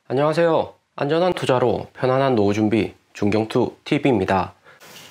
안녕하세요. 안전한 투자로 편안한 노후 준비 중경투TV입니다.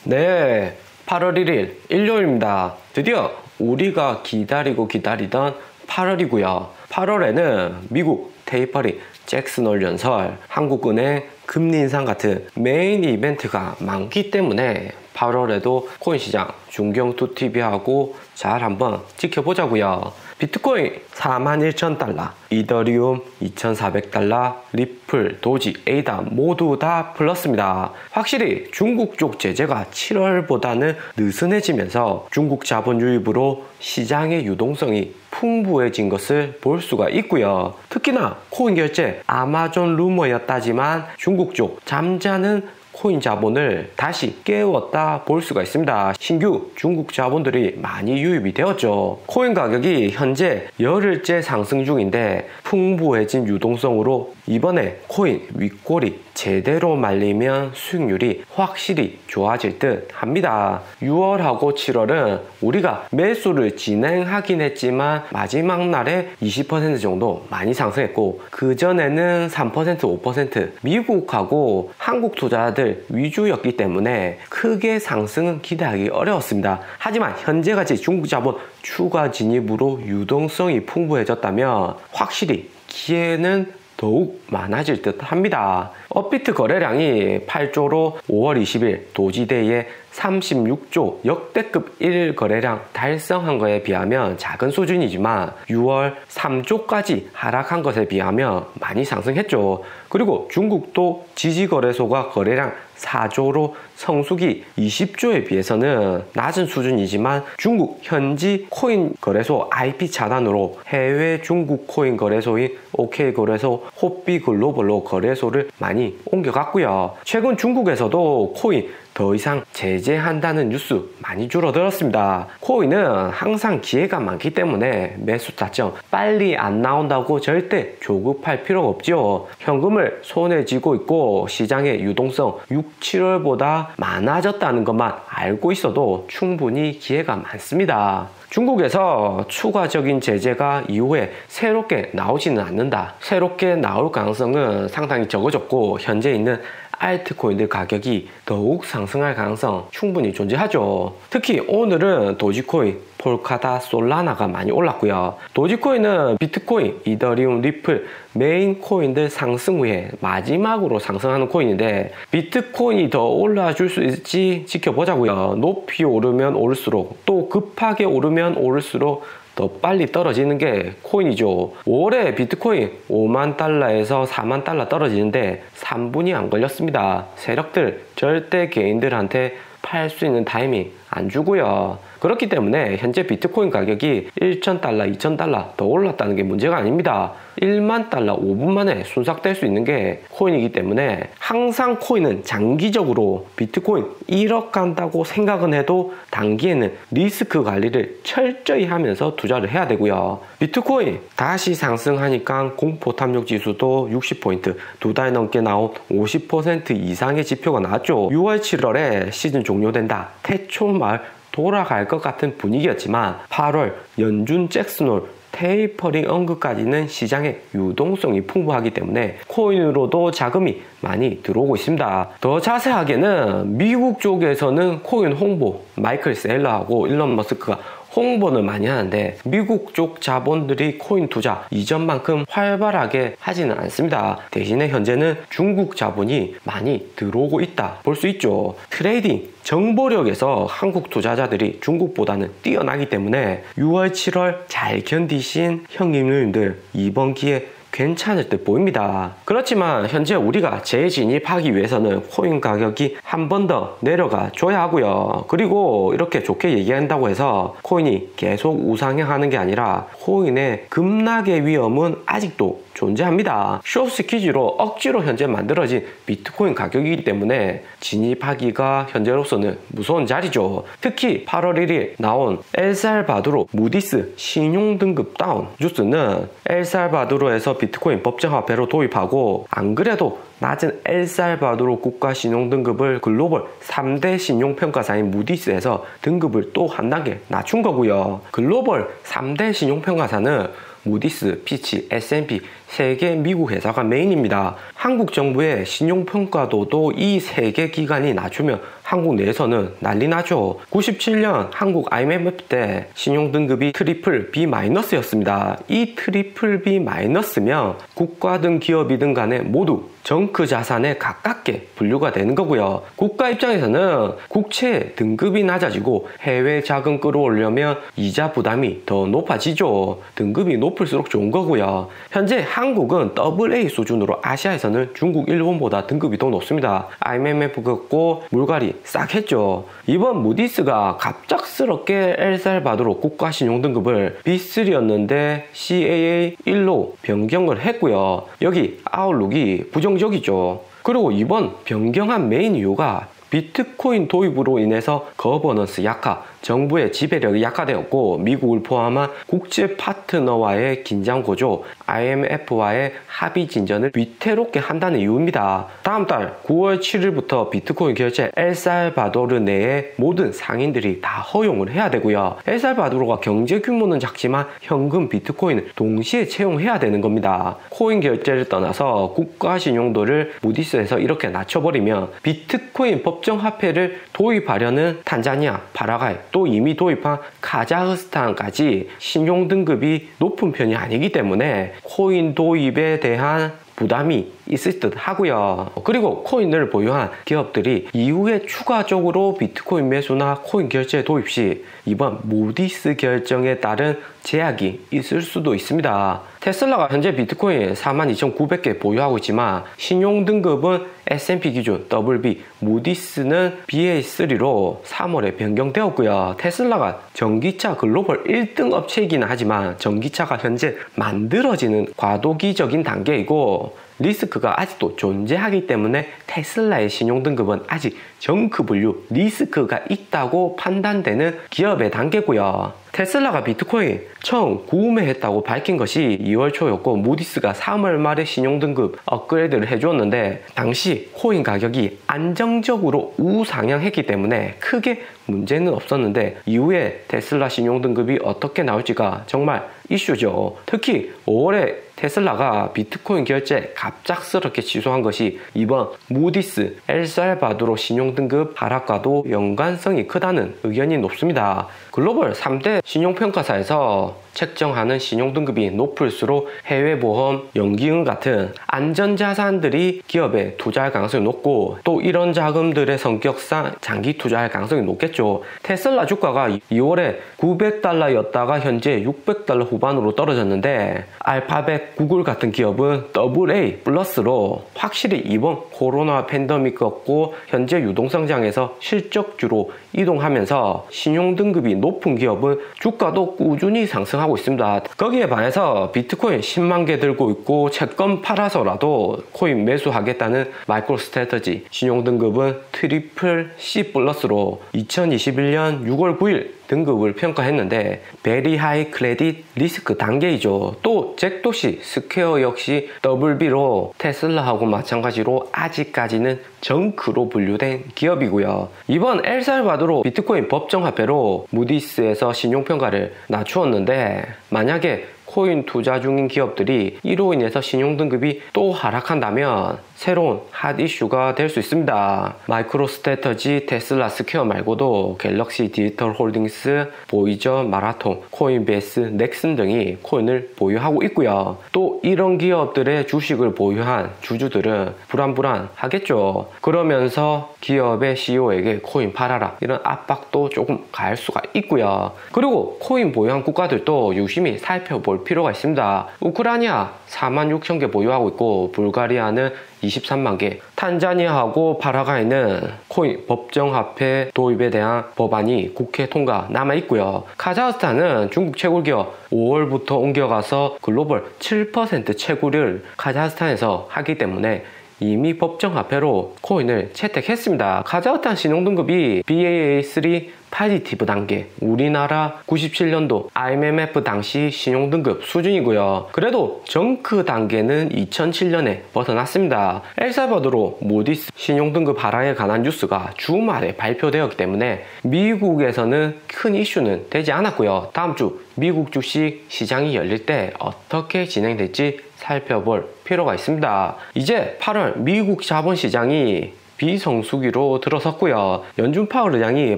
네, 8월 1일 일요일입니다. 드디어 우리가 기다리던 8월이고요. 8월에는 미국 테이퍼링 잭슨 홀 연설, 한국은행 금리 인상 같은 메인 이벤트가 많기 때문에 8월에도 코인 시장 중경투TV하고 잘 한번 지켜보자고요. 비트코인 41,000달러, 이더리움 2,400달러, 리플, 도지, 에이다 모두 다 플러스입니다. 확실히 중국 쪽 제재가 7월보다는 느슨해지면서 중국 자본 유입으로 시장의 유동성이 풍부해진 것을 볼 수가 있고요. 특히나 코인 결제 아마존 루머였다지만 중국 쪽 잠자는 코인 자본을 다시 깨웠다 볼 수가 있습니다. 신규 중국 자본들이 많이 유입이 되었죠. 코인 가격이 현재 열흘째 상승 중인데 풍부해진 유동성으로 이번에 코인 윗골이 제대로 말리면 수익률이 확실히 좋아질 듯 합니다. 6월하고 7월은 우리가 매수를 진행하긴 했지만 마지막 날에 20% 정도 많이 상승했고, 그전에는 3%, 5% 미국하고 한국 투자자들 위주였기 때문에 크게 상승은 기대하기 어려웠습니다. 하지만 현재같이 중국 자본 추가 진입으로 유동성이 풍부해졌다면 확실히 기회는 더욱 많아질 듯 합니다. 업비트 거래량이 8조로 5월 20일 도지데이에 36조 역대급 1일 거래량 달성한 것에 비하면 작은 수준이지만 6월 3조까지 하락한 것에 비하면 많이 상승했죠. 그리고 중국도 지지거래소가 거래량 4조로 성수기 20조에 비해서는 낮은 수준이지만 중국 현지 코인 거래소 IP 차단으로 해외 중국 코인 거래소인 OK 거래소, 호비 글로벌로 거래소를 많이 옮겨갔고요. 최근 중국에서도 코인 더 이상 제재한다는 뉴스 많이 줄어들었습니다. 코인은 항상 기회가 많기 때문에 매수 타점 빨리 안 나온다고 절대 조급할 필요가 없죠. 현금을 손에 쥐고 있고 시장의 유동성 6, 7월보다 많아졌다는 것만 알고 있어도 충분히 기회가 많습니다. 중국에서 추가적인 제재가 이후에 새롭게 나오지는 않는다. 새롭게 나올 가능성은 상당히 적어졌고 현재 있는 알트코인들 가격이 더욱 상승할 가능성 충분히 존재하죠. 특히 오늘은 도지코인, 폴카다, 솔라나가 많이 올랐고요. 도지코인은 비트코인, 이더리움, 리플 메인 코인들 상승 후에 마지막으로 상승하는 코인인데 비트코인이 더 올라줄 수 있을지 지켜보자고요. 높이 오르면 오를수록 또 급하게 오르면 오를수록 더 빨리 떨어지는 게 코인이죠. 올해 비트코인 5만 달러에서 4만 달러 떨어지는데 3분이 안 걸렸습니다. 세력들 절대 개인들한테 팔 수 있는 타이밍 안 주고요. 그렇기 때문에 현재 비트코인 가격이 1,000달러, 2,000달러 더 올랐다는 게 문제가 아닙니다. 1만 달러 5분 만에 순삭될 수 있는 게 코인이기 때문에 항상 코인은 장기적으로 비트코인 1억 간다고 생각은 해도 단기에는 리스크 관리를 철저히 하면서 투자를 해야 되고요. 비트코인 다시 상승하니까 공포 탐욕 지수도 60포인트, 두 달 넘게 나온 50% 이상의 지표가 나왔죠. 6월 7월에 시즌 종료된다. 태초말 돌아갈 것 같은 분위기였지만 8월 연준 잭슨홀 테이퍼링 언급까지는 시장의 유동성이 풍부하기 때문에 코인으로도 자금이 많이 들어오고 있습니다. 더 자세하게는 미국 쪽에서는 코인 홍보 마이클 셀러하고 일론 머스크가 홍보는 많이 하는데 미국 쪽 자본들이 코인 투자 이전만큼 활발하게 하지는 않습니다. 대신에 현재는 중국 자본이 많이 들어오고 있다 볼 수 있죠. 트레이딩 정보력에서 한국 투자자들이 중국보다는 뛰어나기 때문에 6월 7월 잘 견디신 형님들 이번 기회에 괜찮을 듯 보입니다. 그렇지만 현재 우리가 재진입하기 위해서는 코인 가격이 한 번 더 내려가 줘야 하고요. 그리고 이렇게 좋게 얘기한다고 해서 코인이 계속 우상향하는 게 아니라 코인의 급락의 위험은 아직도 존재합니다. 숏스퀴즈로 억지로 현재 만들어진 비트코인 가격이기 때문에 진입하기가 현재로서는 무서운 자리죠. 특히 8월 1일 나온 엘살바도르 무디스 신용등급 다운 뉴스는 엘살바도르에서 비트코인 법정화폐로 도입하고 안 그래도 낮은 엘살바도르 국가 신용등급을 글로벌 3대 신용평가사인 무디스에서 등급을 또 한 단계 낮춘 거고요. 글로벌 3대 신용평가사는 무디스, 피치, S&P 세계 미국 회사가 메인입니다. 한국 정부의 신용평가도도 이 세 개 기관이 낮추면 한국 내에서는 난리 나죠. 97년 한국 IMF 때 신용등급이 트리플 B-였습니다. 이 트리플 B-면 국가 등 기업이든 간에 모두 정크 자산에 가깝게 분류가 되는 거고요. 국가 입장에서는 국채 등급이 낮아지고 해외 자금 끌어오려면 이자 부담이 더 높아지죠. 등급이 높을수록 좋은 거고요. 현재 한국은 AA 수준으로 아시아에서는 중국, 일본보다 등급이 더 높습니다. IMF 긋고 물갈이 싹 했죠. 이번 무디스가 갑작스럽게 엘살바도르 국가 신용등급을 B3였는데 CAA1로 변경을 했고요. 여기 아웃룩이 부정적이죠. 그리고 이번 변경한 메인 이유가 비트코인 도입으로 인해서 거버넌스 약화, 정부의 지배력이 약화되었고 미국을 포함한 국제 파트너와의 긴장 고조, IMF와의 합의 진전을 위태롭게 한다는 이유입니다. 다음 달 9월 7일부터 비트코인 결제 엘살바도르 내의 모든 상인들이 다 허용을 해야 되고요. 엘살바도르가 경제 규모는 작지만 현금 비트코인을 동시에 채용해야 되는 겁니다. 코인 결제를 떠나서 국가 신용도를 무디스에서 이렇게 낮춰버리면 비트코인 법정 화폐를 도입하려는 탄자니아, 파라과이, 또 이미 도입한 카자흐스탄까지 신용등급이 높은 편이 아니기 때문에 코인 도입에 대한 부담이 있을 듯 하고요. 그리고 코인을 보유한 기업들이 이후에 추가적으로 비트코인 매수나 코인 결제 도입 시 이번 무디스 결정에 따른 제약이 있을 수도 있습니다. 테슬라가 현재 비트코인 42,900개 보유하고 있지만 신용등급은 S&P 기준 WB, 무디스는 BA3로 3월에 변경되었고요. 테슬라가 전기차 글로벌 1등 업체이긴 하지만 전기차가 현재 만들어지는 과도기적인 단계이고 리스크가 아직도 존재하기 때문에 테슬라의 신용등급은 아직 정크 분류 리스크가 있다고 판단되는 기업의 단계고요. 테슬라가 비트코인 처음 구매했다고 밝힌 것이 2월 초였고 무디스가 3월 말에 신용등급 업그레이드를 해주었는데 당시 코인 가격이 안정적으로 우상향했기 때문에 크게 문제는 없었는데 이후에 테슬라 신용등급이 어떻게 나올지가 정말 이슈죠. 특히 5월에 테슬라가 비트코인 결제 갑작스럽게 취소한 것이 이번 무디스 엘살바도르 신용등급 하락과도 연관성이 크다는 의견이 높습니다. 글로벌 3대 신용평가사에서 책정하는 신용등급이 높을수록 해외보험, 연기금 같은 안전자산들이 기업에 투자할 가능성이 높고 또 이런 자금들의 성격상 장기 투자할 가능성이 높겠죠. 테슬라 주가가 2월에 $900였다가 현재 $600 후반으로 떨어졌는데 알파벳, 구글 같은 기업은 AA 플러스로 확실히 이번 코로나 팬데믹 겪고 현재 유동성장에서 실적주로 이동하면서 신용등급이 높은 기업은 주가도 꾸준히 상승하고 있습니다. 거기에 반해서 비트코인 10만 개 들고 있고 채권 팔아서라도 코인 매수하겠다는 마이크로스트래터지 신용등급은 트리플 C 플러스로 2021년 6월 9일 등급을 평가했는데 베리 하이 크레딧 리스크 단계이죠. 또 잭도시 스퀘어 역시 WB로 테슬라하고 마찬가지로 아직까지는 정크로 분류된 기업이고요. 이번 엘살바도르 비트코인 법정화폐로 무디스에서 신용평가를 낮추었는데 만약에 코인 투자 중인 기업들이 이로 인해서 신용등급이 또 하락한다면 새로운 핫 이슈가 될 수 있습니다. 마이크로스트래터지, 테슬라 스퀘어 말고도 갤럭시 디지털 홀딩스, 보이저, 마라톤, 코인베이스, 넥슨 등이 코인을 보유하고 있고요. 또 이런 기업들의 주식을 보유한 주주들은 불안하겠죠. 그러면서 기업의 CEO에게 코인 팔아라 이런 압박도 조금 가할 수가 있고요. 그리고 코인 보유한 국가들도 유심히 살펴볼 필요가 있습니다. 우크라이나 46,000개 보유하고 있고 불가리아는 23만 개, 탄자니아하고 파라과이는 코인 법정화폐 도입에 대한 법안이 국회 통과 남아있고요. 카자흐스탄은 중국 채굴기업 5월부터 옮겨가서 글로벌 7% 채굴을 카자흐스탄에서 하기 때문에 이미 법정화폐로 코인을 채택했습니다. 카자흐스탄 신용등급이 BAA3 파지티브 단계, 우리나라 97년도 IMF 당시 신용등급 수준이고요. 그래도 정크 단계는 2007년에 벗어났습니다. 엘살바도르 무디스 신용등급 하락에 관한 뉴스가 주말에 발표되었기 때문에 미국에서는 큰 이슈는 되지 않았고요. 다음 주 미국 주식 시장이 열릴 때 어떻게 진행될지 살펴볼 필요가 있습니다. 이제 8월 미국 자본시장이 비성수기로 들어섰고요. 연준 파월 의장이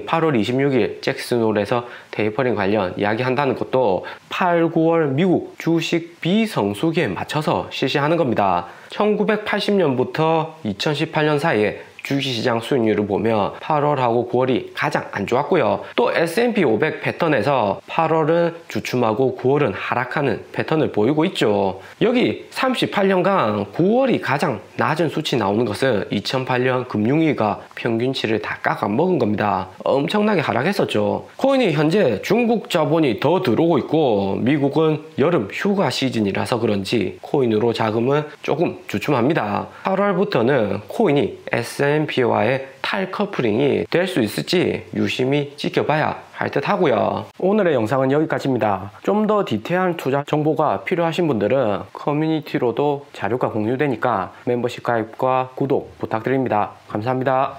8월 26일 잭슨홀에서 테이퍼링 관련 이야기한다는 것도 8, 9월 미국 주식 비성수기에 맞춰서 실시하는 겁니다. 1980년부터 2018년 사이에 주식시장 수익률을 보면 8월하고 9월이 가장 안 좋았고요. 또 S&P 500 패턴에서 8월은 주춤하고 9월은 하락하는 패턴을 보이고 있죠. 여기 38년간 9월이 가장 낮은 수치 나오는 것은 2008년 금융위기가 평균치를 다 깎아먹은 겁니다. 엄청나게 하락했었죠. 코인이 현재 중국 자본이 더 들어오고 있고 미국은 여름 휴가 시즌이라서 그런지 코인으로 자금은 조금 주춤합니다. 8월부터는 코인이 S&P와의 탈커플링이 될 수 있을지 유심히 지켜봐야 할 듯 하고요. 오늘의 영상은 여기까지입니다. 좀 더 디테일한 투자 정보가 필요하신 분들은 커뮤니티로도 자료가 공유되니까 멤버십 가입과 구독 부탁드립니다. 감사합니다.